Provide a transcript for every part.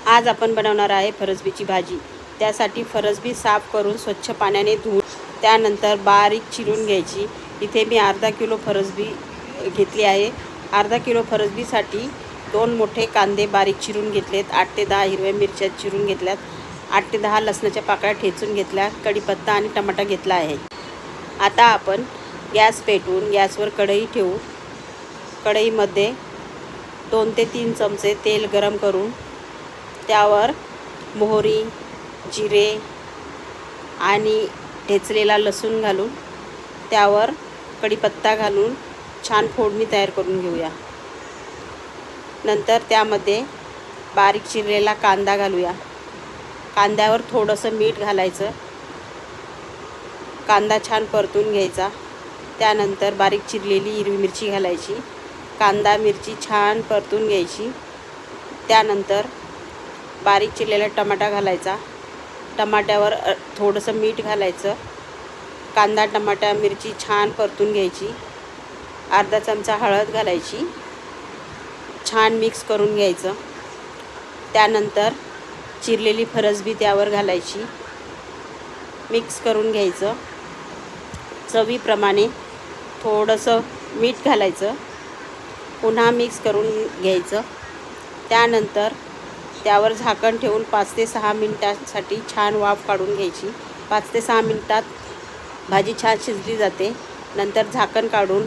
आज आपण बनवणार आहे फरसबीची भाजी। त्यासाठी फरसबी साफ करून स्वच्छ पाण्याने धुवून त्यानंतर बारीक चिरून घ्यायची। इथे मी अर्धा किलो फरसबी घेतली आहे। अर्धा किलो फरसबीसाठी 2 मोठे कांदे बारीक चिरून घेतलेत। 8 ते 10 हिरव्या मिरच्या चिरून घेतल्यात। 8 ते 10 लसणाच्या पाकळ्या ठेचून घेतल्या। कढीपत्ता आणि टमाटा घेतला आहे। आता आपण गॅस पेटवून गॅसवर कढई ठेवू। कढईमध्ये 2 ते 3 चमचे तेल गरम करून त्यावर मोहरी, जिरे आणि ठेचलेला लसूण घालून त्यावर कढीपत्ता घालून छान फोडणी तयार करून घेऊया। नंतर त्यामध्ये बारीक चिरलेला कांदा घालूया। कांद्यावर थोडंसं मीठ घालायचं। कांदा छान परतून घ्यायचा। त्यानंतर बारीक चिरलेली हिरवी मिरची घालायची। कांदा मिरची छान परतून घ्यायची। त्यानंतर बारीक चिरलेला टमाटा घालायचा। टमाट्यावर थोडंसं मीठ घालायचं। कांदा टमाटा मिरची छान परतून घ्यायची। अर्धा चमचा हळद घालायची। छान मिक्स करून घ्यायचं। त्यानंतर चिरलेली फरसबी त्यावर घालायची। मिक्स करून घ्यायचं। चवीप्रमाणे थोडंसं मीठ घालायचं। पुन्हा मिक्स करून घ्यायचं। त्यानंतर त्यावर झाकण ठेवून 5 ते 6 मिनिटांसाठी छान वाफ काढून घ्यायची। 5 ते 6 मिनिटात भाजी छान शिजली जाते। नंतर झाकण काढून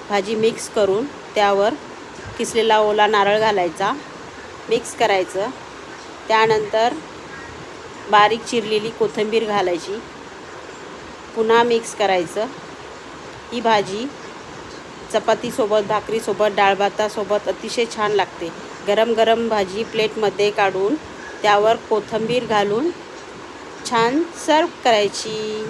भाजी मिक्स करून त्यावर किसलेला ओला नारळ घालायचा। मिक्स करायचं। त्यानंतर बारीक चिरलेली कोथिंबीर घालायची। पुन्हा मिक्स करायचं। ही भाजी चपातीसोबत, भाकरीसोबत, डाळभातासोबत अतिशय छान लागते। गरम गरम भाजी प्लेटमध्ये काढून त्यावर कोथिंबीर घालून छान सर्व करायची।